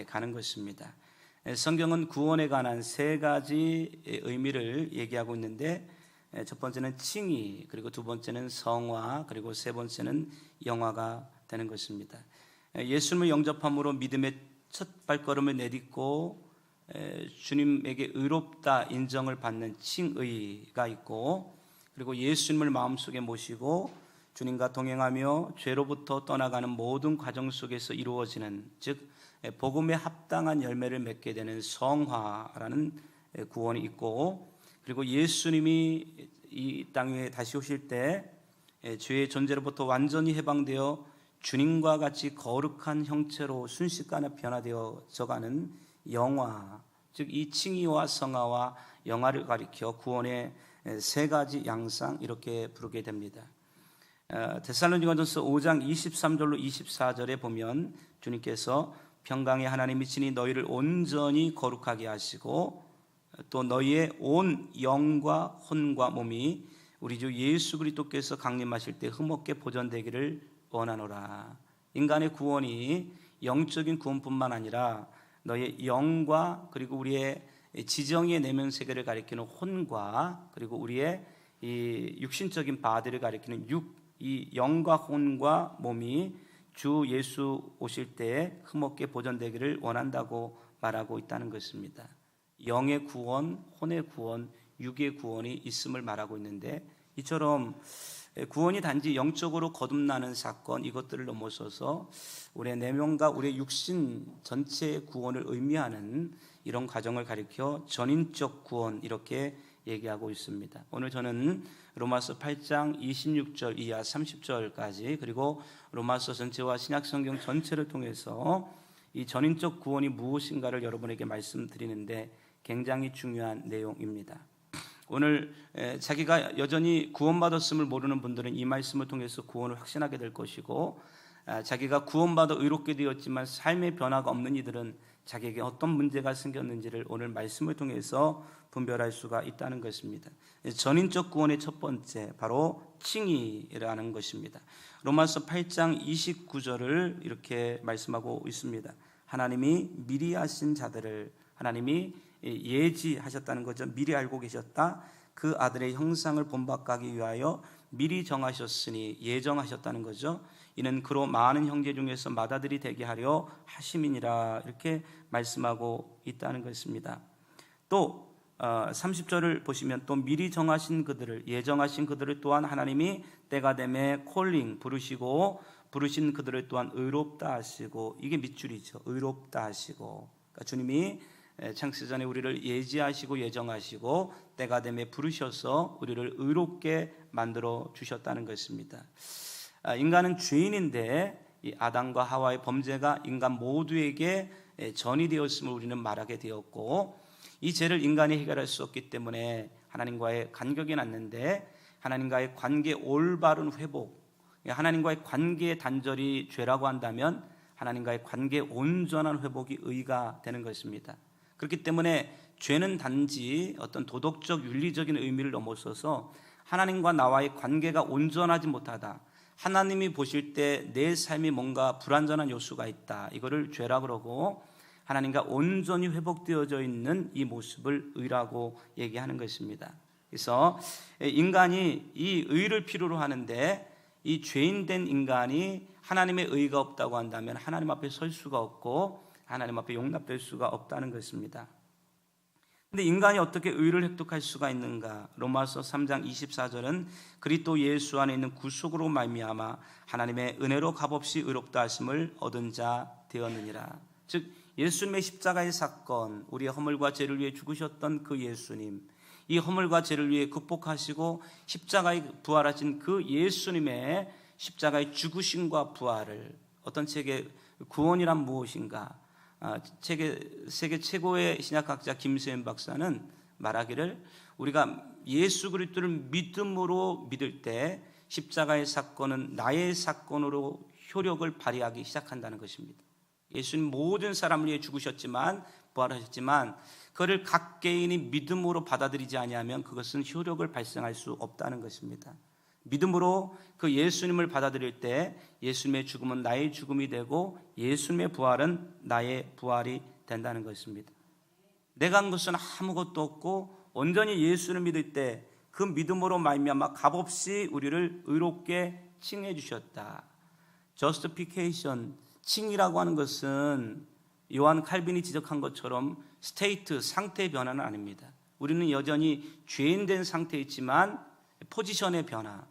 가는 것입니다. 성경은 구원에 관한 세 가지 의미를 얘기하고 있는데, 첫 번째는 칭의, 그리고 두 번째는 성화, 그리고 세 번째는 영화가 되는 것입니다. 예수님을 영접함으로 믿음의 첫 발걸음을 내딛고 주님에게 의롭다 인정을 받는 칭의가 있고, 그리고 예수님을 마음속에 모시고 주님과 동행하며 죄로부터 떠나가는 모든 과정 속에서 이루어지는, 즉 복음에 합당한 열매를 맺게 되는 성화라는 구원이 있고, 그리고 예수님이 이 땅에 다시 오실 때 죄의 존재로부터 완전히 해방되어 주님과 같이 거룩한 형체로 순식간에 변화되어져가는 영화, 즉 이 칭의와 성화와 영화를 가리켜 구원의 세 가지 양상 이렇게 부르게 됩니다. 데살로니가전서 5장 23절로 24절에 보면 주님께서 평강의 하나님이 친히 너희를 온전히 거룩하게 하시고 또 너희의 온 영과 혼과 몸이 우리 주 예수 그리스도께서 강림하실 때 흠없게 보존되기를 원하노라. 인간의 구원이 영적인 구원뿐만 아니라 너의 영과 그리고 우리의 지정의 내면 세계를 가리키는 혼과 그리고 우리의 이 육신적인 바디를 가리키는 이 영과 혼과 몸이 주 예수 오실 때에 흠없게 보존되기를 원한다고 말하고 있다는 것입니다. 영의 구원, 혼의 구원, 육의 구원이 있음을 말하고 있는데, 이처럼 구원이 단지 영적으로 거듭나는 사건, 이것들을 넘어서서 우리의 내면과 우리의 육신 전체의 구원을 의미하는 이런 과정을 가리켜 전인적 구원, 이렇게 얘기하고 있습니다. 오늘 저는 로마서 8장 26절 이하 30절까지 그리고 로마서 전체와 신약성경 전체를 통해서 이 전인적 구원이 무엇인가를 여러분에게 말씀드리는데 굉장히 중요한 내용입니다. 오늘 자기가 여전히 구원받았음을 모르는 분들은 이 말씀을 통해서 구원을 확신하게 될 것이고, 자기가 구원받아 의롭게 되었지만 삶의 변화가 없는 이들은 자기에게 어떤 문제가 생겼는지를 오늘 말씀을 통해서 분별할 수가 있다는 것입니다. 전인적 구원의 첫 번째, 바로 칭의라는 것입니다. 로마서 8장 29절을 이렇게 말씀하고 있습니다. 하나님이 미리 하신 자들을 하나님이 예지하셨다는 거죠. 미리 알고 계셨다. 그 아들의 형상을 본받게 위하여 미리 정하셨으니 예정하셨다는 거죠. 이는 그로 많은 형제 중에서 맏아들이 되게 하려 하심이니라, 이렇게 말씀하고 있다는 것입니다. 또 30절을 보시면 또 미리 정하신 그들을, 예정하신 그들을 또한 하나님이 때가 되매 콜링, 부르신 그들을 또한 의롭다 하시고, 이게 밑줄이죠. 의롭다 하시고, 그러니까 주님이 창세전에 우리를 예지하시고 예정하시고 때가 되매 부르셔서 우리를 의롭게 만들어 주셨다는 것입니다. 인간은 죄인인데 이 아담과 하와의 범죄가 인간 모두에게 전이 되었음을 우리는 말하게 되었고, 이 죄를 인간이 해결할 수 없기 때문에 하나님과의 간격이 났는데, 하나님과의 관계 올바른 회복, 하나님과의 관계의 단절이 죄라고 한다면 하나님과의 관계 온전한 회복이 의가 되는 것입니다. 그렇기 때문에 죄는 단지 어떤 도덕적 윤리적인 의미를 넘어서서 하나님과 나와의 관계가 온전하지 못하다, 하나님이 보실 때 내 삶이 뭔가 불완전한 요소가 있다, 이거를 죄라 그러고, 하나님과 온전히 회복되어져 있는 이 모습을 의라고 얘기하는 것입니다. 그래서 인간이 이 의를 필요로 하는데, 이 죄인된 인간이 하나님의 의가 없다고 한다면 하나님 앞에 설 수가 없고 하나님 앞에 용납될 수가 없다는 것입니다. 그런데 인간이 어떻게 의를 획득할 수가 있는가? 로마서 3장 24절은 그리스도 예수 안에 있는 구속으로 말미암아 하나님의 은혜로 값없이 의롭다 하심을 얻은 자 되었느니라. 즉 예수님의 십자가의 사건, 우리의 허물과 죄를 위해 죽으셨던 그 예수님, 이 허물과 죄를 위해 극복하시고 십자가에 부활하신 그 예수님의 십자가의 죽으심과 부활을, 어떤 책의 구원이란 무엇인가, 세계 최고의 신약학자 김세현 박사는 말하기를, 우리가 예수 그리스도를 믿음으로 믿을 때 십자가의 사건은 나의 사건으로 효력을 발휘하기 시작한다는 것입니다. 예수님 모든 사람을 위해 죽으셨지만, 부활하셨지만 그를 각 개인이 믿음으로 받아들이지 아니하면 그것은 효력을 발생할 수 없다는 것입니다. 믿음으로 그 예수님을 받아들일 때 예수님의 죽음은 나의 죽음이 되고 예수님의 부활은 나의 부활이 된다는 것입니다. 내가 한 것은 아무것도 없고 온전히 예수를 믿을 때 그 믿음으로 말미암아 값없이 우리를 의롭게 칭해 주셨다. Justification, 칭이라고 하는 것은 요한 칼빈이 지적한 것처럼 스테이트, 상태의 변화는 아닙니다. 우리는 여전히 죄인된 상태에 있지만 포지션의 변화,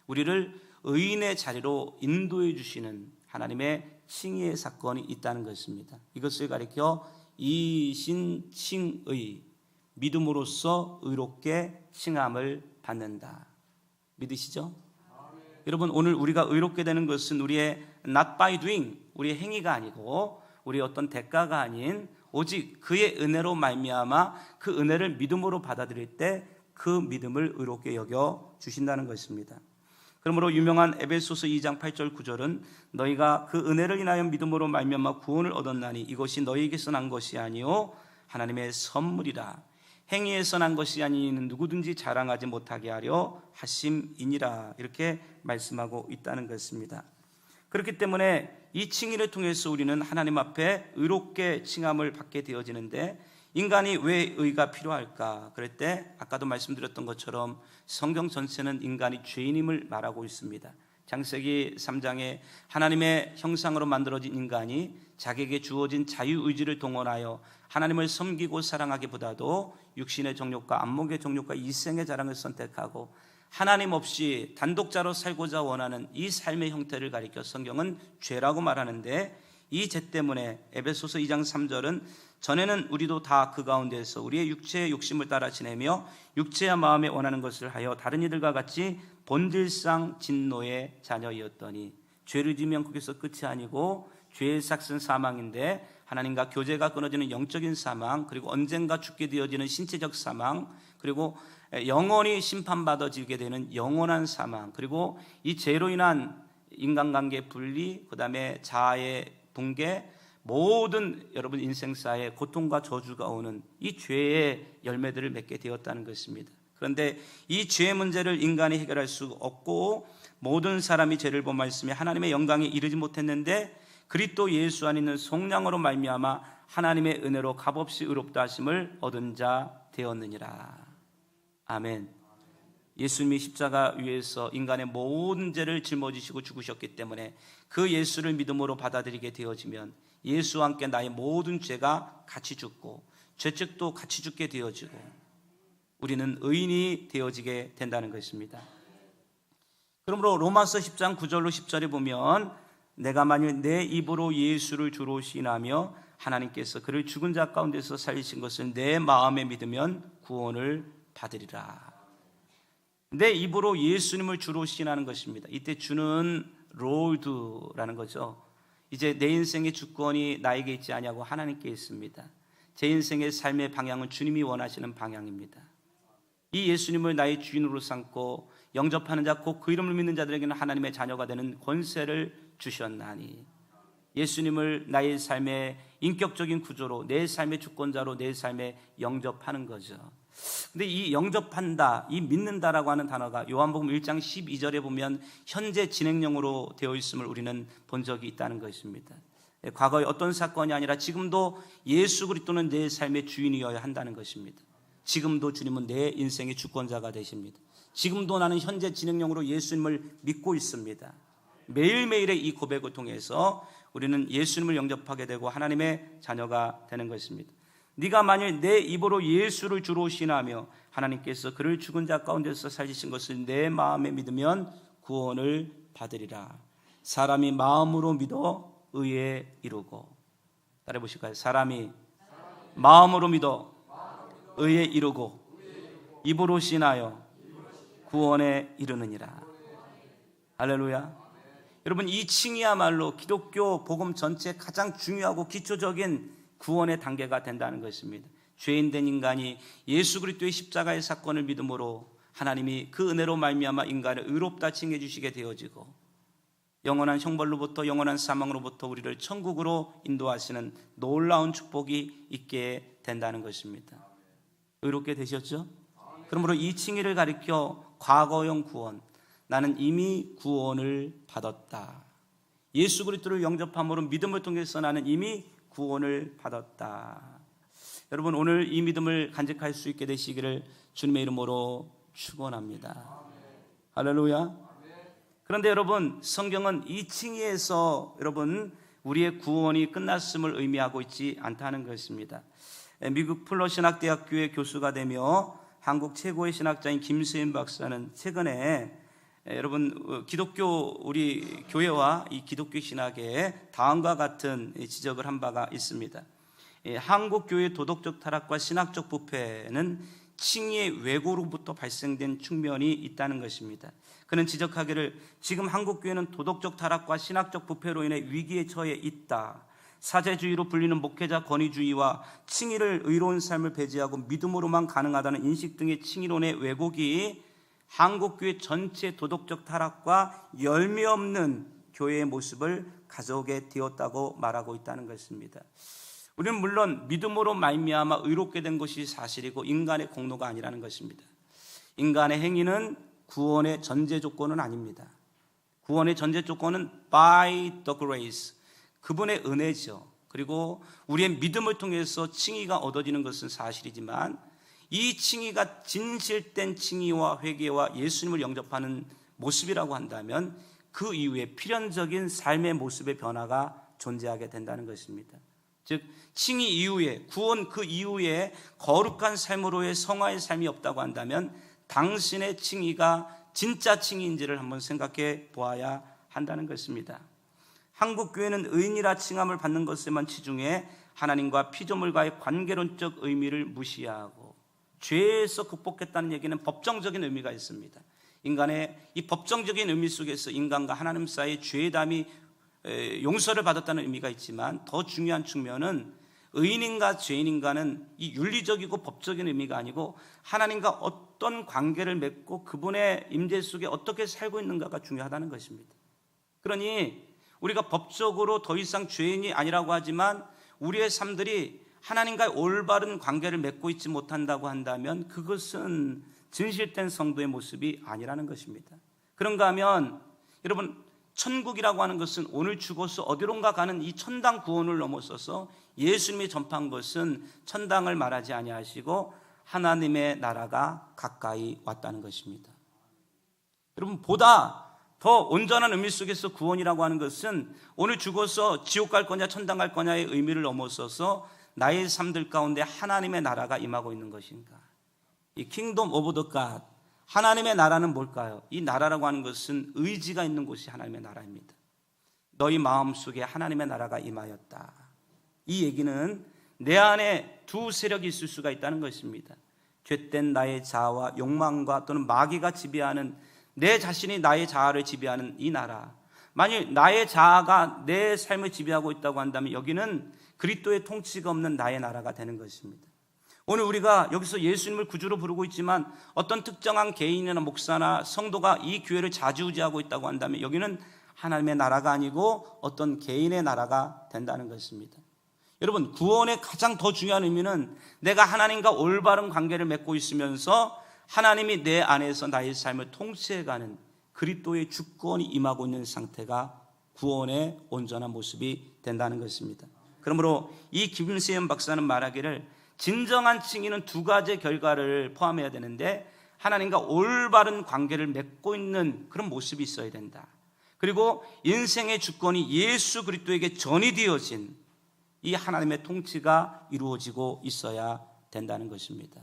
우리를 의인의 자리로 인도해 주시는 하나님의 칭의의 사건이 있다는 것입니다. 이것을 가리켜 이신칭의, 믿음으로써 의롭게 칭함을 받는다. 믿으시죠? 여러분, 오늘 우리가 의롭게 되는 것은 우리의 not by doing, 우리의 행위가 아니고 우리의 어떤 대가가 아닌 오직 그의 은혜로 말미암아 그 은혜를 믿음으로 받아들일 때 그 믿음을 의롭게 여겨 주신다는 것입니다. 그러므로 유명한 에베소서 2장 8절 9절은 너희가 그 은혜를 인하여 믿음으로 말미암아 구원을 얻었나니 이것이 너희에게서 난 것이 아니요 하나님의 선물이라. 행위에서 난 것이 아니니 누구든지 자랑하지 못하게 하려 하심이니라. 이렇게 말씀하고 있다는 것입니다. 그렇기 때문에 이 칭의를 통해서 우리는 하나님 앞에 의롭게 칭함을 받게 되어지는데, 인간이 왜 의가 필요할까? 그럴 때 아까도 말씀드렸던 것처럼 성경 전체는 인간이 죄인임을 말하고 있습니다. 창세기 3장에 하나님의 형상으로 만들어진 인간이 자기에게 주어진 자유의지를 동원하여 하나님을 섬기고 사랑하기보다도 육신의 정욕과 안목의 정욕과 이생의 자랑을 선택하고 하나님 없이 단독자로 살고자 원하는 이 삶의 형태를 가리켜 성경은 죄라고 말하는데, 이 죄 때문에 에베소서 2장 3절은 전에는 우리도 다 그 가운데서 우리의 육체의 욕심을 따라 지내며 육체와 마음에 원하는 것을 하여 다른 이들과 같이 본질상 진노의 자녀이었더니, 죄를 지면 거기서 끝이 아니고 죄의 삭은 사망인데 하나님과 교제가 끊어지는 영적인 사망, 그리고 언젠가 죽게 되어지는 신체적 사망, 그리고 영원히 심판받아지게 되는 영원한 사망, 그리고 이 죄로 인한 인간관계 분리, 그 다음에 자아의 붕괴, 모든 여러분 인생사에 고통과 저주가 오는 이 죄의 열매들을 맺게 되었다는 것입니다. 그런데 이 죄의 문제를 인간이 해결할 수 없고 모든 사람이 죄를 범하였으며 하나님의 영광에 이르지 못했는데, 그리스도 예수 안에 있는 속량으로 말미암아 하나님의 은혜로 값없이 의롭다 하심을 얻은 자 되었느니라. 아멘. 예수님이 십자가 위에서 인간의 모든 죄를 짊어지시고 죽으셨기 때문에 그 예수를 믿음으로 받아들이게 되어지면 예수와 함께 나의 모든 죄가 같이 죽고 죄책도 같이 죽게 되어지고 우리는 의인이 되어지게 된다는 것입니다. 그러므로 로마서 10장 9절로 10절에 보면 내가 만일 내 입으로 예수를 주로 시인하며 하나님께서 그를 죽은 자 가운데서 살리신 것을 내 마음에 믿으면 구원을 받으리라. 내 입으로 예수님을 주로 시인하는 것입니다. 이때 주는 롤드라는 거죠. 이제 내 인생의 주권이 나에게 있지 아니하고 하나님께 있습니다. 제 인생의 삶의 방향은 주님이 원하시는 방향입니다. 이 예수님을 나의 주인으로 삼고 영접하는 자, 곧 그 이름을 믿는 자들에게는 하나님의 자녀가 되는 권세를 주셨나니, 예수님을 나의 삶의 인격적인 구조로, 내 삶의 주권자로 내 삶에 영접하는 거죠. 근데 이 영접한다, 이 믿는다라고 하는 단어가 요한복음 1장 12절에 보면 현재 진행형으로 되어 있음을 우리는 본 적이 있다는 것입니다. 과거의 어떤 사건이 아니라 지금도 예수 그리스도는 내 삶의 주인이어야 한다는 것입니다. 지금도 주님은 내 인생의 주권자가 되십니다. 지금도 나는 현재 진행형으로 예수님을 믿고 있습니다. 매일매일의 이 고백을 통해서 우리는 예수님을 영접하게 되고 하나님의 자녀가 되는 것입니다. 네가 만일 내 입으로 예수를 주로 신하며 하나님께서 그를 죽은 자 가운데서 살리신 것을 내 마음에 믿으면 구원을 받으리라. 사람이 마음으로 믿어 의에 이르고, 따라해 보실까요? 사람이 마음으로 믿어 의에 이르고 입으로 신하여 구원에 이르느니라. 할렐루야. 여러분, 이 칭이야말로 기독교 복음 전체 가장 중요하고 기초적인 구원의 단계가 된다는 것입니다. 죄인된 인간이 예수 그리스도의 십자가의 사건을 믿음으로 하나님이 그 은혜로 말미암아 인간을 의롭다 칭해 주시게 되어지고 영원한 형벌로부터 영원한 사망으로부터 우리를 천국으로 인도하시는 놀라운 축복이 있게 된다는 것입니다. 의롭게 되셨죠? 그러므로 이 칭의를 가리켜 과거형 구원, 나는 이미 구원을 받았다. 예수 그리스도를 영접함으로 믿음을 통해서 나는 이미 구원을 받았다. 여러분, 오늘 이 믿음을 간직할 수 있게 되시기를 주님의 이름으로 축원합니다. 할렐루야. 그런데 여러분, 성경은 이 칭의에서 여러분 우리의 구원이 끝났음을 의미하고 있지 않다는 것입니다. 미국 풀러 신학대학교의 교수가 되며 한국 최고의 신학자인 김수현 박사는 최근에 여러분 기독교 우리 교회와 이 기독교 신학에 다음과 같은 지적을 한 바가 있습니다. 한국 교회의 도덕적 타락과 신학적 부패는 칭의의 왜고로부터 발생된 측면이 있다는 것입니다. 그는 지적하기를 지금 한국 교회는 도덕적 타락과 신학적 부패로 인해 위기에 처해 있다. 사제주의로 불리는 목회자 권위주의와 칭의를 의로운 삶을 배제하고 믿음으로만 가능하다는 인식 등의 칭의론의 왜곡이 한국교회 전체 도덕적 타락과 열매 없는 교회의 모습을 가져오게 되었다고 말하고 있다는 것입니다. 우리는 물론 믿음으로 말미암아 의롭게 된 것이 사실이고 인간의 공로가 아니라는 것입니다. 인간의 행위는 구원의 전제 조건은 아닙니다. 구원의 전제 조건은 by the grace, 그분의 은혜죠. 그리고 우리의 믿음을 통해서 칭의가 얻어지는 것은 사실이지만 이 칭의가 진실된 칭의와 회개와 예수님을 영접하는 모습이라고 한다면 그 이후에 필연적인 삶의 모습의 변화가 존재하게 된다는 것입니다. 즉 칭의 이후에, 구원 그 이후에 거룩한 삶으로의 성화의 삶이 없다고 한다면 당신의 칭의가 진짜 칭의인지를 한번 생각해 보아야 한다는 것입니다. 한국 교회는 의인이라 칭함을 받는 것에만 치중해 하나님과 피조물과의 관계론적 의미를 무시하고 죄에서 극복했다는 얘기는 법정적인 의미가 있습니다. 인간의 이 법정적인 의미 속에서 인간과 하나님 사이의 죄담이 용서를 받았다는 의미가 있지만 더 중요한 측면은 의인인가 죄인인가는 이 윤리적이고 법적인 의미가 아니고 하나님과 어떤 관계를 맺고 그분의 임재 속에 어떻게 살고 있는가가 중요하다는 것입니다. 그러니 우리가 법적으로 더 이상 죄인이 아니라고 하지만 우리의 삶들이 하나님과의 올바른 관계를 맺고 있지 못한다고 한다면 그것은 진실된 성도의 모습이 아니라는 것입니다. 그런가 하면 여러분, 천국이라고 하는 것은 오늘 죽어서 어디론가 가는 이 천당 구원을 넘어서서 예수님이 전파한 것은 천당을 말하지 아니하시고 하나님의 나라가 가까이 왔다는 것입니다. 여러분, 보다 더 온전한 의미 속에서 구원이라고 하는 것은 오늘 죽어서 지옥 갈 거냐 천당 갈 거냐의 의미를 넘어서서 나의 삶들 가운데 하나님의 나라가 임하고 있는 것인가. 이 킹덤 오브 더 갓, 하나님의 나라는 뭘까요? 이 나라라고 하는 것은 의지가 있는 곳이 하나님의 나라입니다. 너희 마음속에 하나님의 나라가 임하였다. 이 얘기는 내 안에 두 세력이 있을 수가 있다는 것입니다. 죄된 나의 자아와 욕망과 또는 마귀가 지배하는 내 자신이 나의 자아를 지배하는 이 나라, 만일 나의 자아가 내 삶을 지배하고 있다고 한다면 여기는 그리스도의 통치가 없는 나의 나라가 되는 것입니다. 오늘 우리가 여기서 예수님을 구주로 부르고 있지만 어떤 특정한 개인이나 목사나 성도가 이 교회를 좌지우지하고 있다고 한다면 여기는 하나님의 나라가 아니고 어떤 개인의 나라가 된다는 것입니다. 여러분, 구원의 가장 더 중요한 의미는 내가 하나님과 올바른 관계를 맺고 있으면서 하나님이 내 안에서 나의 삶을 통치해가는 그리스도의 주권이 임하고 있는 상태가 구원의 온전한 모습이 된다는 것입니다. 그러므로 이 김수현 박사는 말하기를 진정한 칭의는 두 가지 결과를 포함해야 되는데 하나님과 올바른 관계를 맺고 있는 그런 모습이 있어야 된다. 그리고 인생의 주권이 예수 그리스도에게 전이되어진 이 하나님의 통치가 이루어지고 있어야 된다는 것입니다.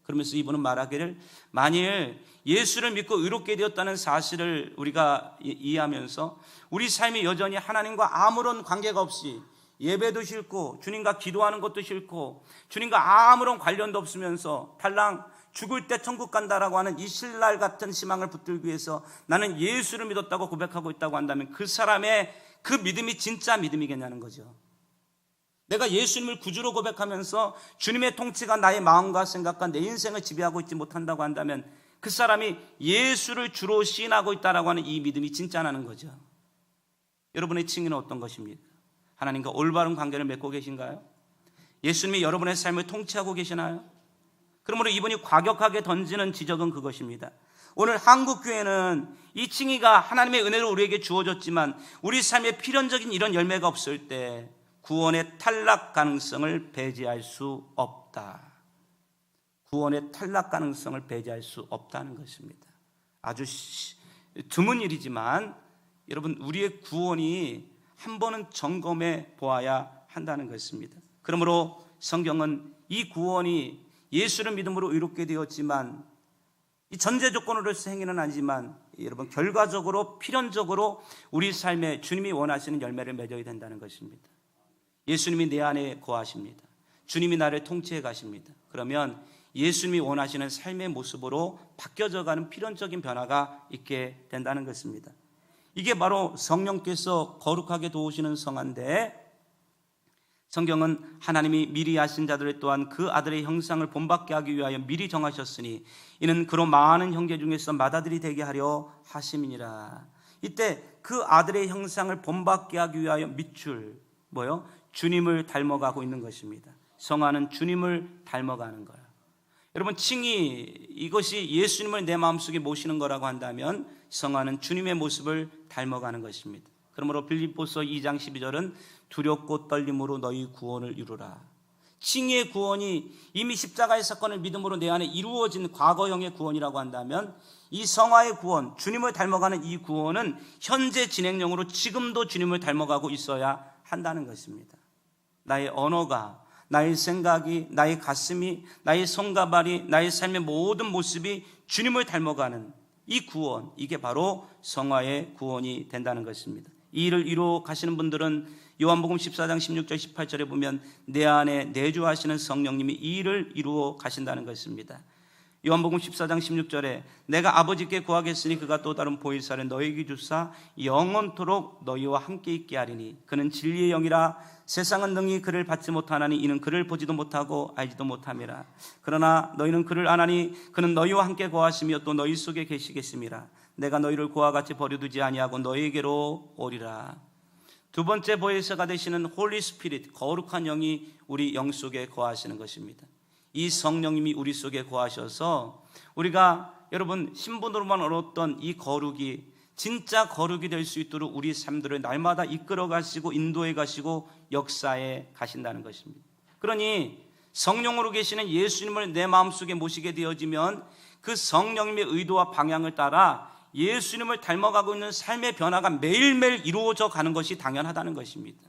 그러면서 이분은 말하기를 만일 예수를 믿고 의롭게 되었다는 사실을 우리가 이해하면서 우리 삶이 여전히 하나님과 아무런 관계가 없이 예배도 싫고 주님과 기도하는 것도 싫고 주님과 아무런 관련도 없으면서 달랑 죽을 때 천국 간다라고 하는 이 신랄 같은 희망을 붙들기 위해서 나는 예수를 믿었다고 고백하고 있다고 한다면 그 사람의 그 믿음이 진짜 믿음이겠냐는 거죠. 내가 예수님을 구주로 고백하면서 주님의 통치가 나의 마음과 생각과 내 인생을 지배하고 있지 못한다고 한다면 그 사람이 예수를 주로 시인하고 있다라고 하는 이 믿음이 진짜라는 거죠. 여러분의 칭의는 어떤 것입니까? 하나님과 올바른 관계를 맺고 계신가요? 예수님이 여러분의 삶을 통치하고 계시나요? 그러므로 이분이 과격하게 던지는 지적은 그것입니다. 오늘 한국교회는 이 칭의가 하나님의 은혜로 우리에게 주어졌지만 우리 삶에 필연적인 이런 열매가 없을 때 구원의 탈락 가능성을 배제할 수 없다. 구원의 탈락 가능성을 배제할 수 없다는 것입니다. 아주 드문 일이지만 여러분, 우리의 구원이 한 번은 점검해 보아야 한다는 것입니다. 그러므로 성경은 이 구원이 예수를 믿음으로 의롭게 되었지만 이 전제 조건으로서 행위는 아니지만 여러분, 결과적으로 필연적으로 우리 삶에 주님이 원하시는 열매를 맺어야 된다는 것입니다. 예수님이 내 안에 거하십니다. 주님이 나를 통치해 가십니다. 그러면 예수님이 원하시는 삶의 모습으로 바뀌어져 가는 필연적인 변화가 있게 된다는 것입니다. 이게 바로 성령께서 거룩하게 도우시는 성화인데, 성경은 하나님이 미리 아신 자들을 또한 그 아들의 형상을 본받게 하기 위하여 미리 정하셨으니 이는 그로 많은 형제 중에서 맏아들이 되게 하려 하심이니라. 이때 그 아들의 형상을 본받게 하기 위하여 밑줄 뭐요? 주님을 닮아가고 있는 것입니다. 성화는 주님을 닮아가는 거예요. 여러분, 칭의, 이것이 예수님을 내 마음속에 모시는 거라고 한다면 성화는 주님의 모습을 닮아가는 것입니다. 그러므로 빌립보서 2장 12절은 두렵고 떨림으로 너희 구원을 이루라. 칭의의 구원이 이미 십자가의 사건을 믿음으로 내 안에 이루어진 과거형의 구원이라고 한다면 이 성화의 구원, 주님을 닮아가는 이 구원은 현재 진행형으로 지금도 주님을 닮아가고 있어야 한다는 것입니다. 나의 언어가, 나의 생각이, 나의 가슴이, 나의 손과 발이, 나의 삶의 모든 모습이 주님을 닮아가는 이 구원, 이게 바로 성화의 구원이 된다는 것입니다. 이 일을 이루어 가시는 분들은 요한복음 14장 16절 18절에 보면 내 안에 내주하시는 성령님이 이 일을 이루어 가신다는 것입니다. 요한복음 14장 16절에 내가 아버지께 구하겠으니 그가 또 다른 보혜사를 너희에게 주사 영원토록 너희와 함께 있게 하리니 그는 진리의 영이라 세상은 능히 그를 받지 못하나니 이는 그를 보지도 못하고 알지도 못함이라. 그러나 너희는 그를 아나니 그는 너희와 함께 거하시며 또 너희 속에 계시겠음이라. 내가 너희를 고와 같이 버려두지 아니하고 너희에게로 오리라. 두 번째 보혜사가 되시는 홀리 스피릿, 거룩한 영이 우리 영 속에 거하시는 것입니다. 이 성령님이 우리 속에 거하셔서 우리가 여러분 신분으로만 얻었던 이 거룩이 진짜 거룩이 될 수 있도록 우리 삶들을 날마다 이끌어 가시고 인도해 가시고 역사에 가신다는 것입니다. 그러니 성령으로 계시는 예수님을 내 마음속에 모시게 되어지면 그 성령님의 의도와 방향을 따라 예수님을 닮아가고 있는 삶의 변화가 매일매일 이루어져 가는 것이 당연하다는 것입니다.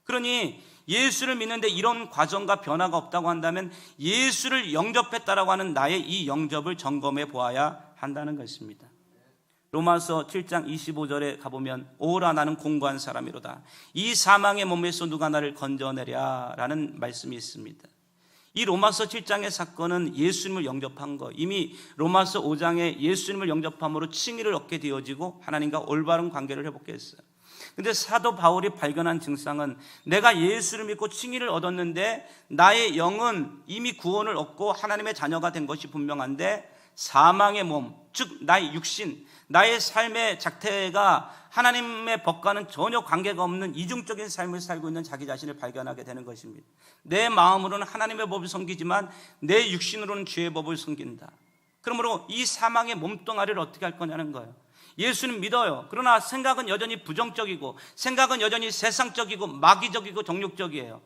그러니 예수를 믿는데 이런 과정과 변화가 없다고 한다면 예수를 영접했다라고 하는 나의 이 영접을 점검해 보아야 한다는 것입니다. 로마서 7장 25절에 가보면 오라 나는 공고한 사람이로다. 이 사망의 몸에서 누가 나를 건져내랴 라는 말씀이 있습니다. 이 로마서 7장의 사건은 예수님을 영접한 것, 이미 로마서 5장에 예수님을 영접함으로 칭의를 얻게 되어지고 하나님과 올바른 관계를 회복게 했어요. 근데 사도 바울이 발견한 증상은 내가 예수를 믿고 칭의를 얻었는데 나의 영은 이미 구원을 얻고 하나님의 자녀가 된 것이 분명한데 사망의 몸, 즉 나의 육신, 나의 삶의 작태가 하나님의 법과는 전혀 관계가 없는 이중적인 삶을 살고 있는 자기 자신을 발견하게 되는 것입니다. 내 마음으로는 하나님의 법을 섬기지만 내 육신으로는 죄의 법을 섬긴다. 그러므로 이 사망의 몸뚱아리를 어떻게 할 거냐는 거예요. 예수는 믿어요. 그러나 생각은 여전히 부정적이고 생각은 여전히 세상적이고 마귀적이고 정욕적이에요.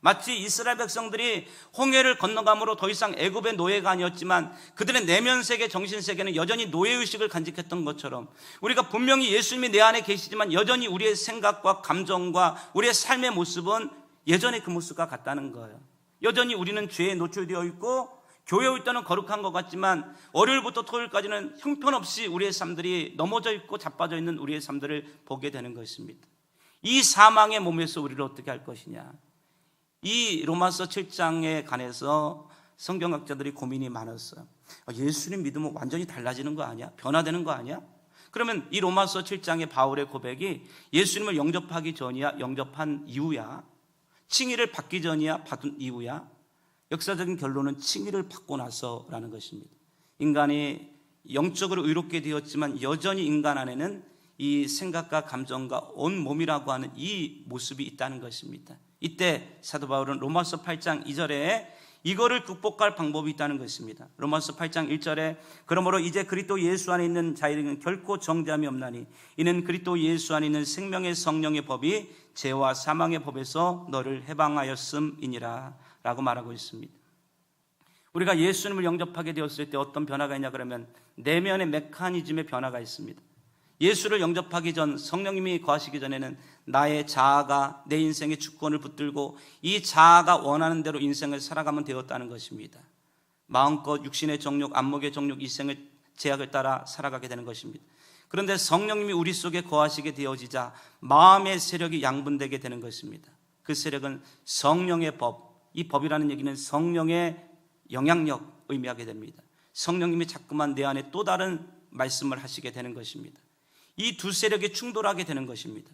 마치 이스라엘 백성들이 홍해를 건너감으로 더 이상 애굽의 노예가 아니었지만 그들의 내면세계, 정신세계는 여전히 노예의식을 간직했던 것처럼 우리가 분명히 예수님이 내 안에 계시지만 여전히 우리의 생각과 감정과 우리의 삶의 모습은 예전의 그 모습과 같다는 거예요. 여전히 우리는 죄에 노출되어 있고 교회에 올 때는 거룩한 것 같지만 월요일부터 토요일까지는 형편없이 우리의 삶들이 넘어져 있고 자빠져 있는 우리의 삶들을 보게 되는 것입니다. 이 사망의 몸에서 우리를 어떻게 할 것이냐, 이 로마서 7장에 관해서 성경학자들이 고민이 많았어요. 예수님 믿으면 완전히 달라지는 거 아니야? 변화되는 거 아니야? 그러면 이 로마서 7장의 바울의 고백이 예수님을 영접하기 전이야? 영접한 이후야? 칭의를 받기 전이야? 받은 이후야? 역사적인 결론은 칭의를 받고 나서라는 것입니다. 인간이 영적으로 의롭게 되었지만 여전히 인간 안에는 이 생각과 감정과 온 몸이라고 하는 이 모습이 있다는 것입니다. 이때 사도 바울은 로마서 8장 2절에 이거를 극복할 방법이 있다는 것입니다. 로마서 8장 1절에 그러므로 이제 그리스도 예수 안에 있는 자에게는 결코 정죄함이 없나니 이는 그리스도 예수 안에 있는 생명의 성령의 법이 죄와 사망의 법에서 너를 해방하였음이니라 라고 말하고 있습니다. 우리가 예수님을 영접하게 되었을 때 어떤 변화가 있냐 그러면 내면의 메커니즘의 변화가 있습니다. 예수를 영접하기 전, 성령님이 거하시기 전에는 나의 자아가 내 인생의 주권을 붙들고 이 자아가 원하는 대로 인생을 살아가면 되었다는 것입니다. 마음껏 육신의 정욕, 안목의 정욕, 이생의 제약을 따라 살아가게 되는 것입니다. 그런데 성령님이 우리 속에 거하시게 되어지자 마음의 세력이 양분되게 되는 것입니다. 그 세력은 성령의 법, 이 법이라는 얘기는 성령의 영향력 의미하게 됩니다. 성령님이 자꾸만 내 안에 또 다른 말씀을 하시게 되는 것입니다. 이 두 세력이 충돌하게 되는 것입니다.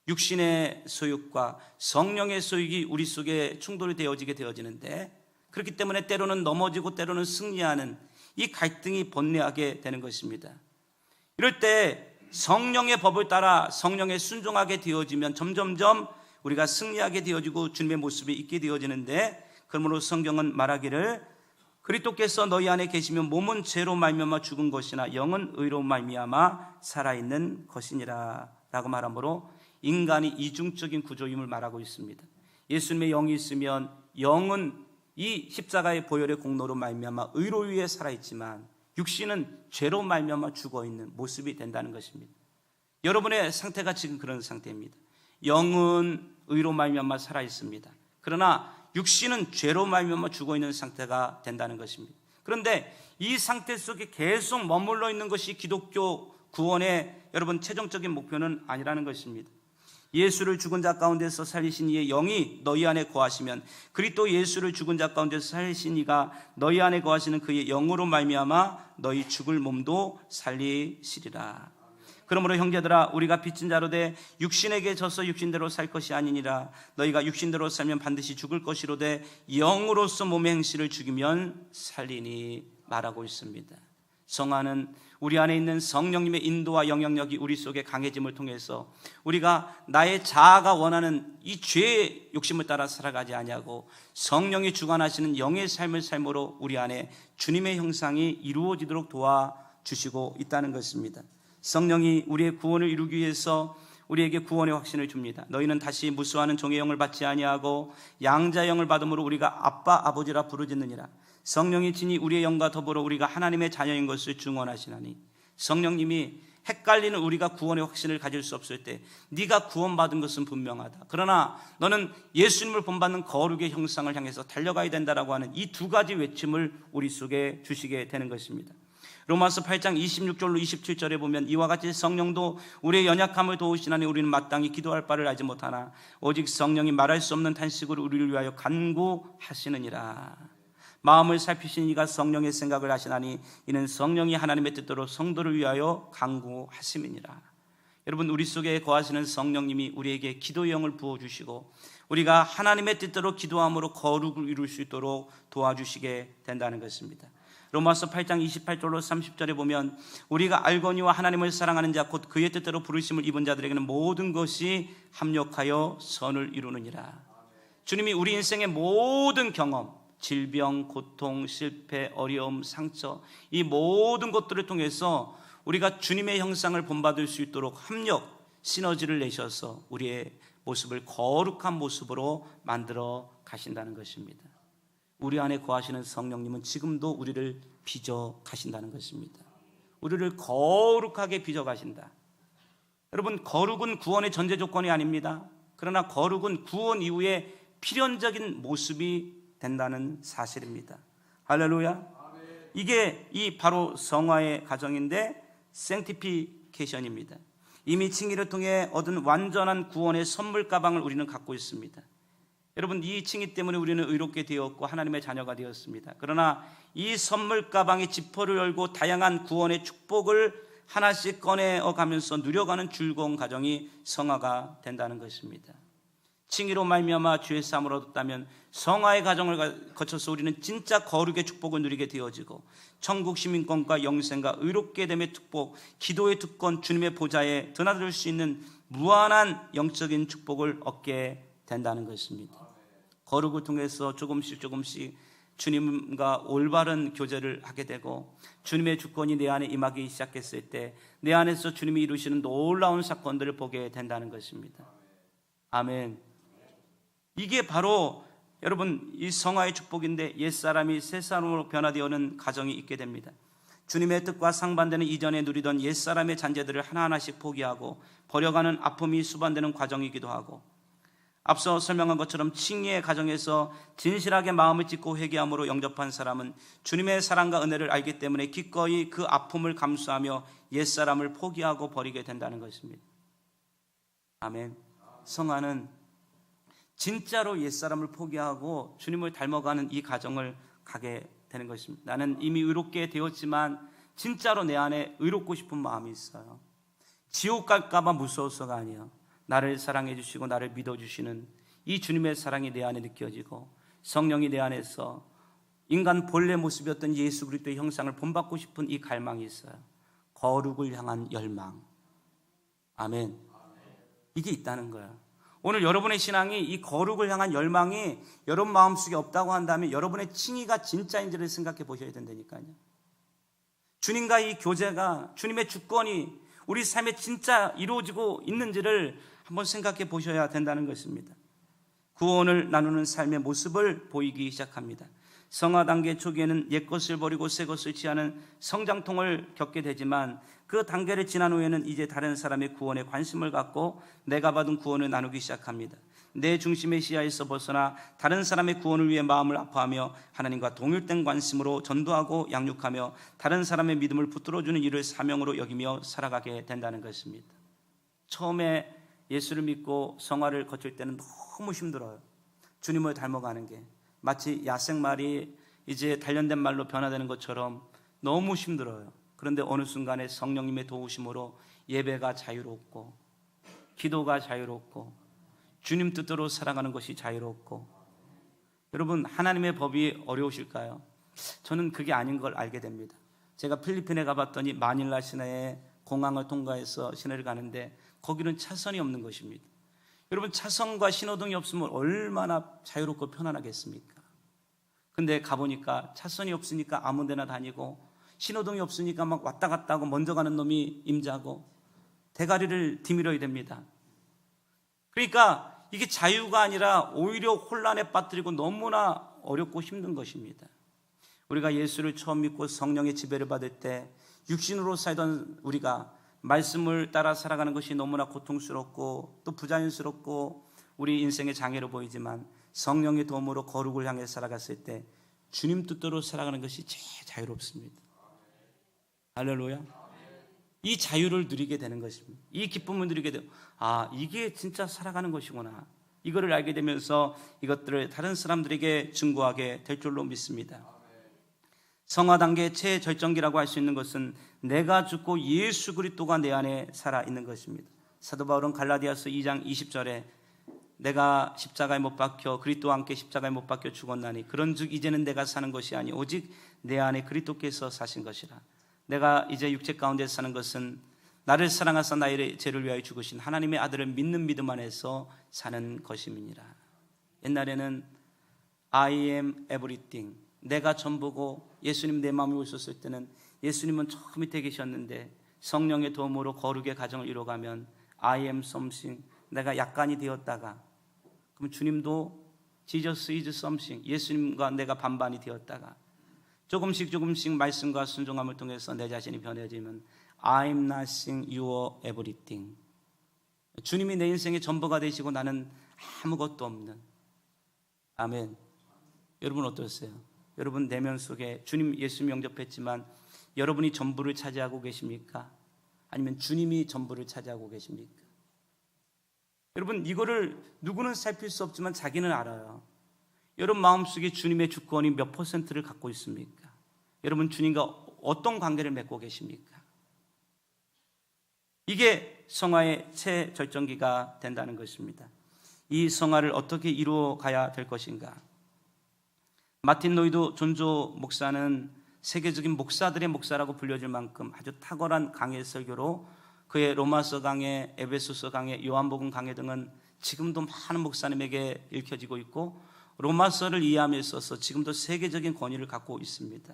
육신의 소욕과 성령의 소욕이 우리 속에 충돌이 되어지는데 그렇기 때문에 때로는 넘어지고 때로는 승리하는 이 갈등이 번뇌하게 되는 것입니다. 이럴 때 성령의 법을 따라 성령에 순종하게 되어지면 점점점 우리가 승리하게 되어지고 주님의 모습이 있게 되어지는데, 그러므로 성경은 말하기를 그리스도께서 너희 안에 계시면 몸은 죄로 말미암아 죽은 것이나 영은 의로 말미암아 살아있는 것이니라 라고 말하므로 인간이 이중적인 구조임을 말하고 있습니다. 예수님의 영이 있으면 영은 이 십자가의 보혈의 공로로 말미암아 의로 위에 살아있지만 육신은 죄로 말미암아 죽어있는 모습이 된다는 것입니다. 여러분의 상태가 지금 그런 상태입니다. 영은 의로 말미암아 살아있습니다. 그러나 육신은 죄로 말미암아 죽어있는 상태가 된다는 것입니다. 그런데 이 상태 속에 계속 머물러 있는 것이 기독교 구원의 여러분 최종적인 목표는 아니라는 것입니다. 예수를 죽은 자 가운데서 살리신 이의 영이 너희 안에 거하시면 그리스도 예수를 죽은 자 가운데서 살리신 이가 너희 안에 거하시는 그의 영으로 말미암아 너희 죽을 몸도 살리시리라. 그러므로 형제들아 우리가 빚진 자로 돼 육신에게 져서 육신대로 살 것이 아니니라. 너희가 육신대로 살면 반드시 죽을 것이로되 영으로서 몸의 행실을 죽이면 살리니 말하고 있습니다. 성화는 우리 안에 있는 성령님의 인도와 영향력이 우리 속에 강해짐을 통해서 우리가 나의 자아가 원하는 이 죄의 욕심을 따라 살아가지 아니하고 성령이 주관하시는 영의 삶을 삶으로 우리 안에 주님의 형상이 이루어지도록 도와주시고 있다는 것입니다. 성령이 우리의 구원을 이루기 위해서 우리에게 구원의 확신을 줍니다. 너희는 다시 무수하는 종의 영을 받지 아니하고 양자의 영을 받음으로 우리가 아빠 아버지라 부르짖느니라. 성령이 친히 우리의 영과 더불어 우리가 하나님의 자녀인 것을 증언하시나니. 성령님이 헷갈리는 우리가 구원의 확신을 가질 수 없을 때 네가 구원받은 것은 분명하다. 그러나 너는 예수님을 본받는 거룩의 형상을 향해서 달려가야 된다라고 하는 이 두 가지 외침을 우리 속에 주시게 되는 것입니다. 로마서 8장 26절로 27절에 보면 이와 같이 성령도 우리의 연약함을 도우시나니 우리는 마땅히 기도할 바를 알지 못하나 오직 성령이 말할 수 없는 탄식으로 우리를 위하여 간구하시느니라. 마음을 살피신 이가 성령의 생각을 하시나니 이는 성령이 하나님의 뜻대로 성도를 위하여 간구하심이니라. 여러분 우리 속에 거하시는 성령님이 우리에게 기도의 영을 부어주시고 우리가 하나님의 뜻대로 기도함으로 거룩을 이룰 수 있도록 도와주시게 된다는 것입니다. 로마서 8장 28절로 30절에 보면 우리가 알거니와 하나님을 사랑하는 자 곧 그의 뜻대로 부르심을 입은 자들에게는 모든 것이 합력하여 선을 이루느니라. 주님이 우리 인생의 모든 경험, 질병, 고통, 실패, 어려움, 상처 이 모든 것들을 통해서 우리가 주님의 형상을 본받을 수 있도록 합력, 시너지를 내셔서 우리의 모습을 거룩한 모습으로 만들어 가신다는 것입니다. 우리 안에 거하시는 성령님은 지금도 우리를 빚어 가신다는 것입니다. 우리를 거룩하게 빚어 가신다. 여러분 거룩은 구원의 전제 조건이 아닙니다. 그러나 거룩은 구원 이후에 필연적인 모습이 된다는 사실입니다. 할렐루야. 이게 이 바로 성화의 과정인데 생티피케이션입니다. 이미 칭의를 통해 얻은 완전한 구원의 선물 가방을 우리는 갖고 있습니다. 여러분 이 칭의 때문에 우리는 의롭게 되었고 하나님의 자녀가 되었습니다. 그러나 이 선물 가방의 지퍼를 열고 다양한 구원의 축복을 하나씩 꺼내어 가면서 누려가는 즐거운 과정이 성화가 된다는 것입니다. 칭의로 말미암아 죄 사함을 얻었다면 성화의 과정을 거쳐서 우리는 진짜 거룩의 축복을 누리게 되어지고 천국 시민권과 영생과 의롭게 됨의 축복, 기도의 특권, 주님의 보좌에 드나들 수 있는 무한한 영적인 축복을 얻게 된다는 것입니다. 거룩을 통해서 조금씩 주님과 올바른 교제를 하게 되고 주님의 주권이 내 안에 임하기 시작했을 때 내 안에서 주님이 이루시는 놀라운 사건들을 보게 된다는 것입니다. 아멘. 이게 바로 여러분 이 성화의 축복인데, 옛사람이 새사람으로 변화되어오는 과정이 있게 됩니다. 주님의 뜻과 상반되는 이전에 누리던 옛사람의 잔재들을 하나하나씩 포기하고 버려가는 아픔이 수반되는 과정이기도 하고, 앞서 설명한 것처럼 칭의의 과정에서 진실하게 마음을 찢고 회개함으로 영접한 사람은 주님의 사랑과 은혜를 알기 때문에 기꺼이 그 아픔을 감수하며 옛사람을 포기하고 버리게 된다는 것입니다. 아멘. 성화는 진짜로 옛사람을 포기하고 주님을 닮아가는 이 과정을 가게 되는 것입니다. 나는 이미 의롭게 되었지만 진짜로 내 안에 의롭고 싶은 마음이 있어요. 지옥 갈까봐 무서워서가 아니에요. 나를 사랑해 주시고 나를 믿어 주시는 이 주님의 사랑이 내 안에 느껴지고 성령이 내 안에서 인간 본래 모습이었던 예수 그리스도의 형상을 본받고 싶은 이 갈망이 있어요. 거룩을 향한 열망. 아멘. 이게 있다는 거예요. 오늘 여러분의 신앙이 이 거룩을 향한 열망이 여러분 마음속에 없다고 한다면 여러분의 칭의가 진짜인지를 생각해 보셔야 된다니까요. 주님과 이 교제가, 주님의 주권이 우리 삶에 진짜 이루어지고 있는지를 한번 생각해 보셔야 된다는 것입니다. 구원을 나누는 삶의 모습을 보이기 시작합니다. 성화 단계 초기에는 옛것을 버리고 새것을 취하는 성장통을 겪게 되지만 그 단계를 지난 후에는 이제 다른 사람의 구원에 관심을 갖고 내가 받은 구원을 나누기 시작합니다. 내 중심의 시야에서 벗어나 다른 사람의 구원을 위해 마음을 아파하며 하나님과 동일된 관심으로 전도하고 양육하며 다른 사람의 믿음을 붙들어주는 일을 사명으로 여기며 살아가게 된다는 것입니다. 처음에 예수를 믿고 성화를 거칠 때는 너무 힘들어요. 주님을 닮아가는 게 마치 야생말이 이제 단련된 말로 변화되는 것처럼 너무 힘들어요. 그런데 어느 순간에 성령님의 도우심으로 예배가 자유롭고 기도가 자유롭고 주님 뜻대로 살아가는 것이 자유롭고, 여러분 하나님의 법이 어려우실까요? 저는 그게 아닌 걸 알게 됩니다. 제가 필리핀에 가봤더니 마닐라 시내에 공항을 통과해서 시내를 가는데 거기는 차선이 없는 것입니다. 여러분 차선과 신호등이 없으면 얼마나 자유롭고 편안하겠습니까? 근데 가보니까 차선이 없으니까 아무 데나 다니고 신호등이 없으니까 막 왔다 갔다 하고 먼저 가는 놈이 임자고 대가리를 디밀어야 됩니다. 그러니까 이게 자유가 아니라 오히려 혼란에 빠뜨리고 너무나 어렵고 힘든 것입니다. 우리가 예수를 처음 믿고 성령의 지배를 받을 때 육신으로 살던 우리가 말씀을 따라 살아가는 것이 너무나 고통스럽고 또 부자연스럽고 우리 인생의 장애로 보이지만 성령의 도움으로 거룩을 향해 살아갔을 때 주님 뜻대로 살아가는 것이 제일 자유롭습니다. 할렐루야. 이 자유를 누리게 되는 것입니다. 이 기쁨을 누리게 되고, 아, 이게 진짜 살아가는 것이구나. 이거를 알게 되면서 이것들을 다른 사람들에게 증거하게 될 줄로 믿습니다. 성화 단계의 최절정기라고 할 수 있는 것은 내가 죽고 예수 그리스도가 내 안에 살아있는 것입니다. 사도 바울은 갈라디아서 2장 20절에 내가 십자가에 못 박혀 그리스도와 함께 십자가에 못 박혀 죽었나니 그런즉 이제는 내가 사는 것이 아니 오직 내 안에 그리스도께서 사신 것이라. 내가 이제 육체 가운데 사는 것은 나를 사랑하사 나의 죄를 위하여 죽으신 하나님의 아들을 믿는 믿음 안에서 사는 것임이니라. 옛날에는 I am everything, 내가 전부고, 예수님 내 마음에 오셨을 때는 예수님은 저 밑에 계셨는데 성령의 도움으로 거룩의 과정을 이뤄가면 I am something, 내가 약간이 되었다가, 그럼 주님도 Jesus is something, 예수님과 내가 반반이 되었다가 조금씩 말씀과 순종함을 통해서 내 자신이 변해지면 I'm nothing, you are everything. 주님이 내 인생의 전부가 되시고 나는 아무것도 없는. 아멘. 여러분 어떠세요? 여러분 내면 속에 주님 예수 영접했지만 여러분이 전부를 차지하고 계십니까? 아니면 주님이 전부를 차지하고 계십니까? 여러분 이거를 누구는 살필 수 없지만 자기는 알아요. 여러분 마음속에 주님의 주권이 몇 %를 갖고 있습니까? 여러분 주님과 어떤 관계를 맺고 계십니까? 이게 성화의 최절정기가 된다는 것입니다. 이 성화를 어떻게 이루어 가야 될 것인가? 마틴 로이드 존조 목사는 세계적인 목사들의 목사라고 불려질 만큼 아주 탁월한 강해 설교로 그의 로마서 강해, 에베소서 강해, 요한복음 강해 등은 지금도 많은 목사님에게 읽혀지고 있고 로마서를 이해함에 있어서 지금도 세계적인 권위를 갖고 있습니다.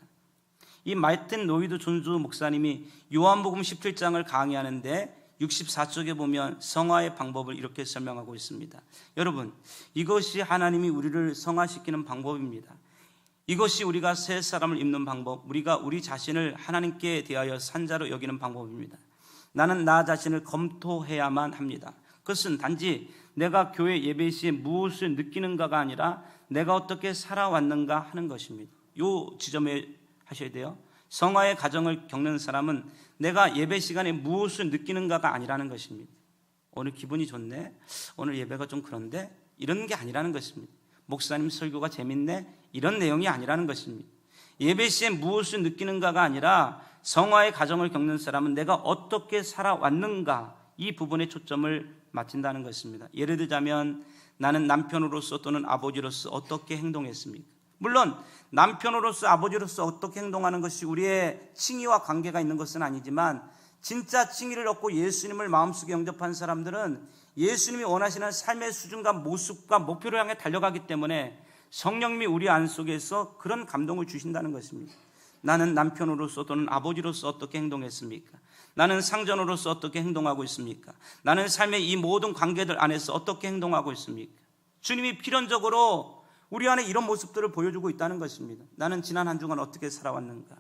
이 마틴 로이드 존즈 목사님이 요한복음 17장을 강의하는데 64쪽에 보면 성화의 방법을 이렇게 설명하고 있습니다. 여러분, 이것이 하나님이 우리를 성화시키는 방법입니다. 이것이 우리가 새 사람을 입는 방법, 우리가 우리 자신을 하나님께 대하여 산자로 여기는 방법입니다. 나는 나 자신을 검토해야만 합니다. 그것은 단지 내가 교회 예배 시에 무엇을 느끼는가가 아니라 내가 어떻게 살아왔는가 하는 것입니다. 이 지점에 하셔야 돼요. 성화의 과정을 겪는 사람은 내가 예배 시간에 무엇을 느끼는가가 아니라는 것입니다. 오늘 기분이 좋네, 오늘 예배가 좀 그런데, 이런 게 아니라는 것입니다. 목사님 설교가 재밌네, 이런 내용이 아니라는 것입니다. 예배 시에 무엇을 느끼는가가 아니라 성화의 과정을 겪는 사람은 내가 어떻게 살아왔는가, 이 부분에 초점을 맞춘다는 것입니다. 예를 들자면 나는 남편으로서 또는 아버지로서 어떻게 행동했습니까? 물론 남편으로서 아버지로서 어떻게 행동하는 것이 우리의 칭의와 관계가 있는 것은 아니지만, 진짜 칭의를 얻고 예수님을 마음속에 영접한 사람들은 예수님이 원하시는 삶의 수준과 모습과 목표를 향해 달려가기 때문에 성령님이 우리 안속에서 그런 감동을 주신다는 것입니다. 나는 남편으로서 또는 아버지로서 어떻게 행동했습니까? 나는 상전으로서 어떻게 행동하고 있습니까? 나는 삶의 이 모든 관계들 안에서 어떻게 행동하고 있습니까? 주님이 필연적으로 우리 안에 이런 모습들을 보여주고 있다는 것입니다. 나는 지난 한 주간 어떻게 살아왔는가?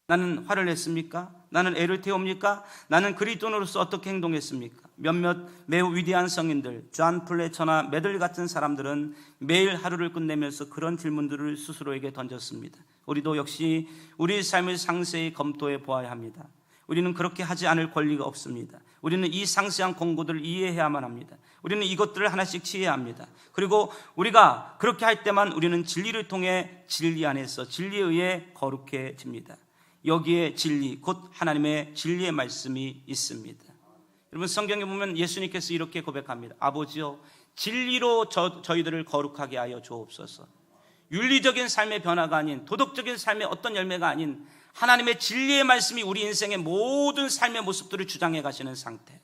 나는 화를 냈습니까? 나는 애를 태웁니까? 나는 그리스도인으로서 어떻게 행동했습니까? 몇몇 매우 위대한 성인들, 존 플래처나 메들리 같은 사람들은 매일 하루를 끝내면서 그런 질문들을 스스로에게 던졌습니다. 우리도 역시 우리 삶을 상세히 검토해 보아야 합니다. 우리는 그렇게 하지 않을 권리가 없습니다. 우리는 이 상세한 공고들을 이해해야만 합니다. 우리는 이것들을 하나씩 취해야 합니다. 그리고 우리가 그렇게 할 때만 우리는 진리를 통해 진리 안에서 진리에 의해 거룩해집니다. 여기에 진리, 곧 하나님의 진리의 말씀이 있습니다. 여러분, 성경에 보면 예수님께서 이렇게 고백합니다. 아버지여, 진리로 저희들을 거룩하게 하여 주옵소서. 윤리적인 삶의 변화가 아닌, 도덕적인 삶의 어떤 열매가 아닌 하나님의 진리의 말씀이 우리 인생의 모든 삶의 모습들을 주장해 가시는 상태.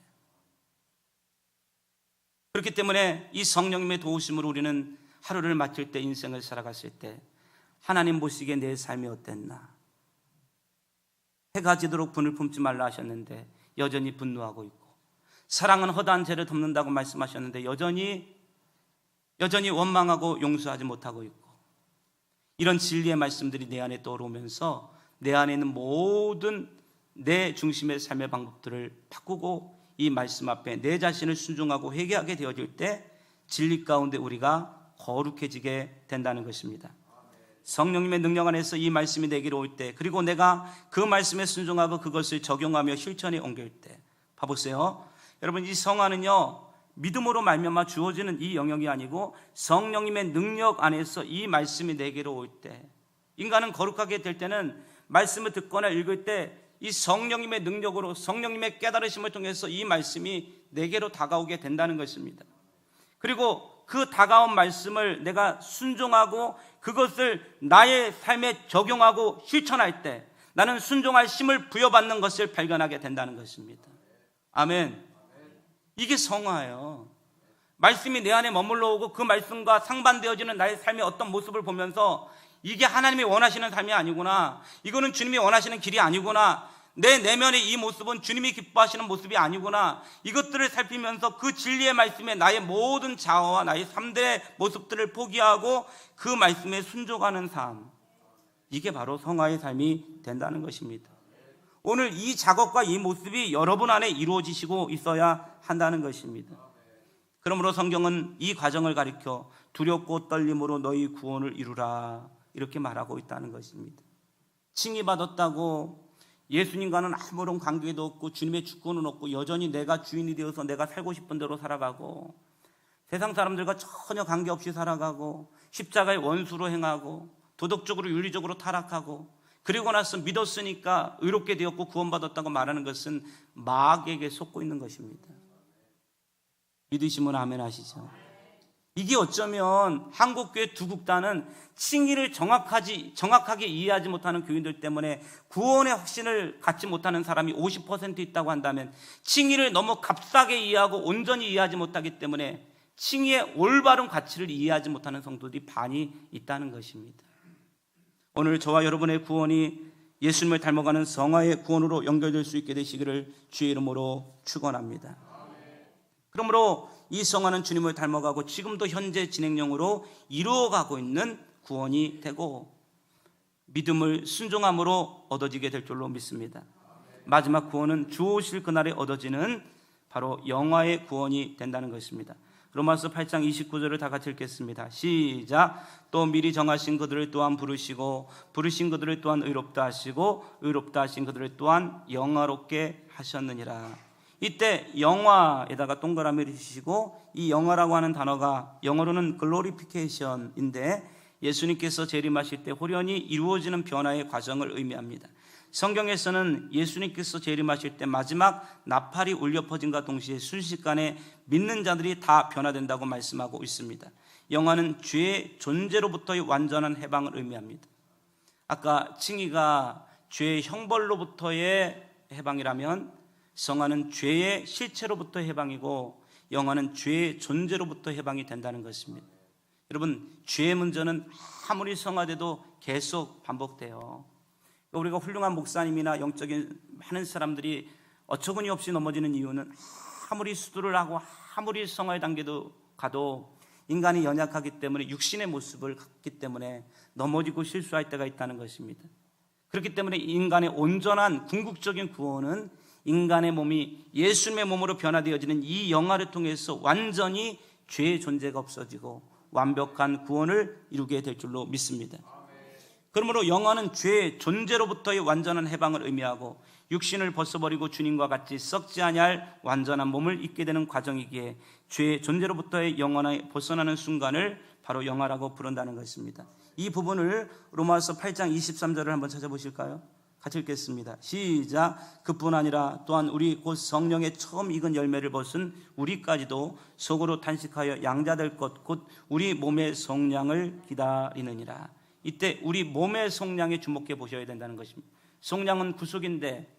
그렇기 때문에 이 성령님의 도우심으로 우리는 하루를 마칠 때, 인생을 살아갔을 때 하나님 보시기에 내 삶이 어땠나? 해가 지도록 분을 품지 말라 하셨는데 여전히 분노하고 있고, 사랑은 허다한 죄를 덮는다고 말씀하셨는데 여전히 원망하고 용서하지 못하고 있고, 이런 진리의 말씀들이 내 안에 떠오르면서 내 안에 있는 모든 내 중심의 삶의 방법들을 바꾸고 이 말씀 앞에 내 자신을 순종하고 회개하게 되어질 때 진리 가운데 우리가 거룩해지게 된다는 것입니다. 성령님의 능력 안에서 이 말씀이 내게로 올 때, 그리고 내가 그 말씀에 순종하고 그것을 적용하며 실천에 옮길 때, 봐보세요. 여러분, 이 성화는요, 믿음으로 말미암아 주어지는 이 영역이 아니고 성령님의 능력 안에서 이 말씀이 내게로 올 때, 인간은 거룩하게 될 때는 말씀을 듣거나 읽을 때 이 성령님의 능력으로, 성령님의 깨달으심을 통해서 이 말씀이 내게로 다가오게 된다는 것입니다. 그리고 그 다가온 말씀을 내가 순종하고 그것을 나의 삶에 적용하고 실천할 때 나는 순종할 힘을 부여받는 것을 발견하게 된다는 것입니다. 아멘. 이게 성화예요. 말씀이 내 안에 머물러 오고 그 말씀과 상반되어지는 나의 삶의 어떤 모습을 보면서 이게 하나님이 원하시는 삶이 아니구나, 이거는 주님이 원하시는 길이 아니구나, 내 내면의 이 모습은 주님이 기뻐하시는 모습이 아니구나, 이것들을 살피면서 그 진리의 말씀에 나의 모든 자아와 나의 3대 모습들을 포기하고 그 말씀에 순종하는 삶, 이게 바로 성화의 삶이 된다는 것입니다. 오늘 이 작업과 이 모습이 여러분 안에 이루어지시고 있어야 한다는 것입니다. 그러므로 성경은 이 과정을 가리켜 두렵고 떨림으로 너희 구원을 이루라, 이렇게 말하고 있다는 것입니다. 칭의받았다고 예수님과는 아무런 관계도 없고 주님의 주권은 없고 여전히 내가 주인이 되어서 내가 살고 싶은 대로 살아가고 세상 사람들과 전혀 관계없이 살아가고 십자가의 원수로 행하고 도덕적으로 윤리적으로 타락하고 그리고 나서 믿었으니까 의롭게 되었고 구원받았다고 말하는 것은 마귀에게 속고 있는 것입니다. 믿으시면 아멘 하시죠. 이게 어쩌면 한국교회 두 국단은 칭의를 정확하게 이해하지 못하는 교인들 때문에 구원의 확신을 갖지 못하는 사람이 50% 있다고 한다면, 칭의를 너무 값싸게 이해하고 온전히 이해하지 못하기 때문에 칭의의 올바른 가치를 이해하지 못하는 성도들이 많이 있다는 것입니다. 오늘 저와 여러분의 구원이 예수님을 닮아가는 성화의 구원으로 연결될 수 있게 되시기를 주의 이름으로 축원합니다. 그러므로 이 성화는 주님을 닮아가고 지금도 현재 진행형으로 이루어가고 있는 구원이 되고 믿음을 순종함으로 얻어지게 될 줄로 믿습니다. 마지막 구원은 주 오실 그날에 얻어지는 바로 영화의 구원이 된다는 것입니다. 로마서 8장 29절을 다 같이 읽겠습니다. 시작. 또 미리 정하신 그들을 또한 부르시고 부르신 그들을 또한 의롭다 하시고 의롭다 하신 그들을 또한 영화롭게 하셨느니라. 이때 영화에다가 동그라미를 주시고 이 영화라고 하는 단어가 영어로는 글로리피케이션인데 예수님께서 재림하실 때 홀연히 이루어지는 변화의 과정을 의미합니다. 성경에서는 예수님께서 재림하실 때 마지막 나팔이 울려 퍼진과 동시에 순식간에 믿는 자들이 다 변화된다고 말씀하고 있습니다. 영화는 죄의 존재로부터의 완전한 해방을 의미합니다. 아까 칭의가 죄의 형벌로부터의 해방이라면 성화는 죄의 실체로부터의 해방이고 영화는 죄의 존재로부터 해방이 된다는 것입니다. 여러분, 죄의 문제는 아무리 성화돼도 계속 반복돼요. 우리가 훌륭한 목사님이나 영적인 많은 사람들이 어처구니 없이 넘어지는 이유는 아무리 수도를 하고 아무리 성화의 단계도 가도 인간이 연약하기 때문에 육신의 모습을 갖기 때문에 넘어지고 실수할 때가 있다는 것입니다. 그렇기 때문에 인간의 온전한 궁극적인 구원은 인간의 몸이 예수님의 몸으로 변화되어지는 이 영화를 통해서 완전히 죄의 존재가 없어지고 완벽한 구원을 이루게 될 줄로 믿습니다. 그러므로 영화는 죄의 존재로부터의 완전한 해방을 의미하고 육신을 벗어버리고 주님과 같이 썩지 아니할 완전한 몸을 입게 되는 과정이기에 죄의 존재로부터의 영원히 벗어나는 순간을 바로 영화라고 부른다는 것입니다. 이 부분을 로마서 8장 23절을 한번 찾아보실까요? 같이 읽겠습니다. 시작. 그뿐 아니라 또한 우리 곧 성령의 처음 익은 열매를 벗은 우리까지도 속으로 탄식하여 양자될 것 곧 우리 몸의 성량을 기다리느니라. 이때 우리 몸의 성량에 주목해 보셔야 된다는 것입니다. 성량은 구속인데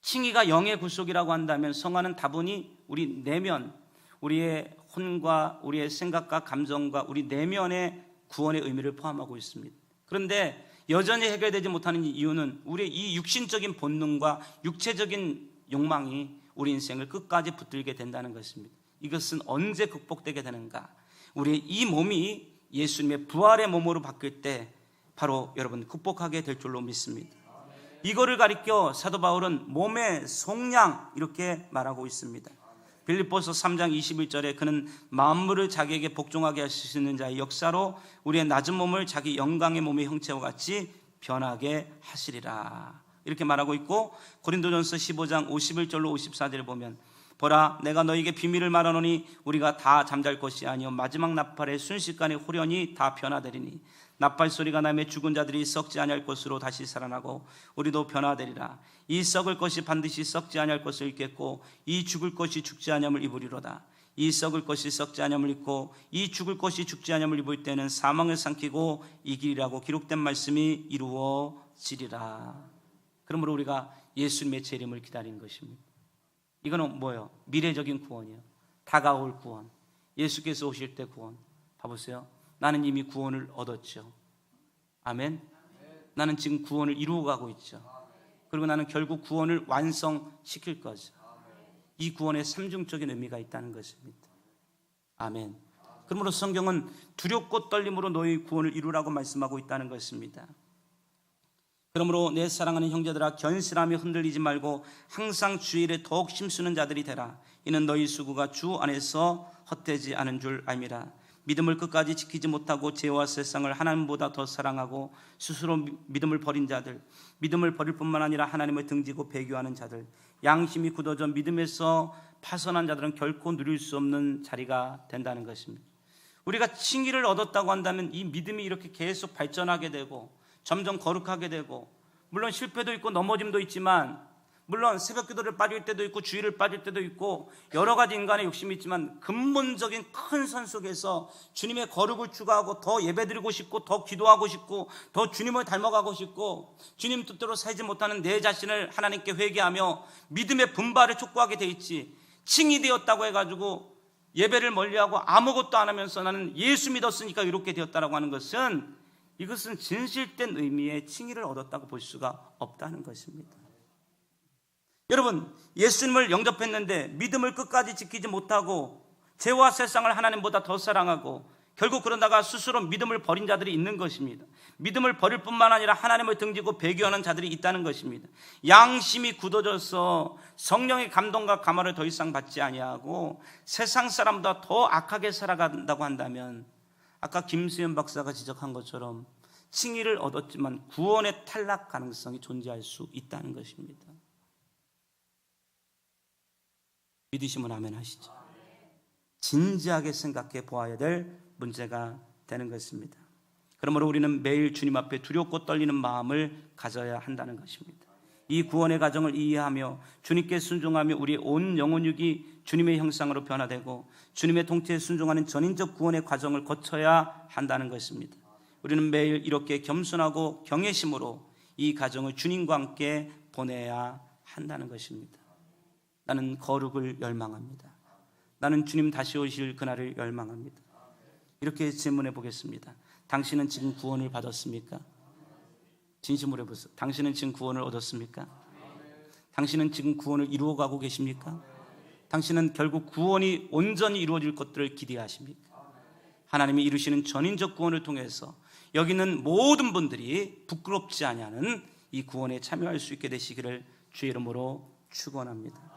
칭의가 영의 구속이라고 한다면 성화는 다분히 우리 내면, 우리의 혼과 우리의 생각과 감정과 우리 내면의 구원의 의미를 포함하고 있습니다. 그런데 여전히 해결되지 못하는 이유는 우리의 이 육신적인 본능과 육체적인 욕망이 우리 인생을 끝까지 붙들게 된다는 것입니다. 이것은 언제 극복되게 되는가? 우리의 이 몸이 예수님의 부활의 몸으로 바뀔 때 바로 여러분 극복하게 될 줄로 믿습니다. 이거를 가리켜 사도 바울은 몸의 속량 이렇게 말하고 있습니다. 빌립보서 3장 21절에 그는 만물을 자기에게 복종하게 하실 수 있는 자의 역사로 우리의 낮은 몸을 자기 영광의 몸의 형체와 같이 변하게 하시리라 이렇게 말하고 있고, 고린도전서 15장 51절로 54절을 보면 보라 내가 너에게 비밀을 말하노니 우리가 다 잠잘 것이 아니요 마지막 나팔에 순식간에 홀연히 다 변화되리니 나팔 소리가 나며 죽은 자들이 썩지 아니할 것으로 다시 살아나고 우리도 변화되리라. 이 썩을 것이 반드시 썩지 아니할 것을 입겠고 이 죽을 것이 죽지 아니함을 입으리로다. 이 썩을 것이 썩지 아니함을 입고 이 죽을 것이 죽지 아니함을 입을 때는 사망을 삼키고 이기리라고 기록된 말씀이 이루어지리라. 그러므로 우리가 예수님의 재림을 기다리는 것입니다. 이거는 뭐예요? 미래적인 구원이에요. 다가올 구원. 예수께서 오실 때 구원. 봐보세요. 나는 이미 구원을 얻었죠. 아멘. 나는 지금 구원을 이루어가고 있죠. 그리고 나는 결국 구원을 완성시킬 거죠. 이 구원에 삼중적인 의미가 있다는 것입니다. 아멘. 그러므로 성경은 두렵고 떨림으로 너희 구원을 이루라고 말씀하고 있다는 것입니다. 그러므로 내 사랑하는 형제들아 견실하며 흔들리지 말고 항상 주일에 더욱 힘쓰는 자들이 되라. 이는 너희 수고가 주 안에서 헛되지 않은 줄 알미라. 믿음을 끝까지 지키지 못하고 죄와 세상을 하나님보다 더 사랑하고 스스로 믿음을 버린 자들, 믿음을 버릴 뿐만 아니라 하나님을 등지고 배교하는 자들, 양심이 굳어져 믿음에서 파선한 자들은 결코 누릴 수 없는 자리가 된다는 것입니다. 우리가 칭의를 얻었다고 한다면 이 믿음이 이렇게 계속 발전하게 되고 점점 거룩하게 되고, 물론 실패도 있고 넘어짐도 있지만, 물론 새벽기도를 빠질 때도 있고 주일을 빠질 때도 있고 여러 가지 인간의 욕심이 있지만 근본적인 큰 선 속에서 주님의 거룩을 추구하고 더 예배드리고 싶고 더 기도하고 싶고 더 주님을 닮아가고 싶고 주님 뜻대로 살지 못하는 내 자신을 하나님께 회개하며 믿음의 분발을 촉구하게 돼 있지, 칭의되었다고 해가지고 예배를 멀리하고 아무것도 안 하면서 나는 예수 믿었으니까 이렇게 되었다라고 하는 것은, 이것은 진실된 의미의 칭의를 얻었다고 볼 수가 없다는 것입니다. 여러분, 예수님을 영접했는데 믿음을 끝까지 지키지 못하고 죄와 세상을 하나님보다 더 사랑하고 결국 그러다가 스스로 믿음을 버린 자들이 있는 것입니다. 믿음을 버릴 뿐만 아니라 하나님을 등지고 배교하는 자들이 있다는 것입니다. 양심이 굳어져서 성령의 감동과 감화를 더 이상 받지 아니하고 세상 사람보다 더 악하게 살아간다고 한다면, 아까 김수현 박사가 지적한 것처럼 칭의를 얻었지만 구원의 탈락 가능성이 존재할 수 있다는 것입니다. 믿으시면 아멘 하시죠. 진지하게 생각해 보아야 될 문제가 되는 것입니다. 그러므로 우리는 매일 주님 앞에 두렵고 떨리는 마음을 가져야 한다는 것입니다. 이 구원의 과정을 이해하며 주님께 순종하며 우리의 온 영혼육이 주님의 형상으로 변화되고 주님의 통치에 순종하는 전인적 구원의 과정을 거쳐야 한다는 것입니다. 우리는 매일 이렇게 겸손하고 경외심으로 이 과정을 주님과 함께 보내야 한다는 것입니다. 나는 거룩을 열망합니다. 나는 주님 다시 오실 그날을 열망합니다. 이렇게 질문해 보겠습니다. 당신은 지금 구원을 받았습니까? 진심으로 해보세요. 당신은 지금 구원을 얻었습니까? 당신은 지금 구원을 이루어가고 계십니까? 당신은 결국 구원이 온전히 이루어질 것들을 기대하십니까? 하나님이 이루시는 전인적 구원을 통해서 여기 있는 모든 분들이 부끄럽지 아니하는 이 구원에 참여할 수 있게 되시기를 주의 이름으로 축원합니다.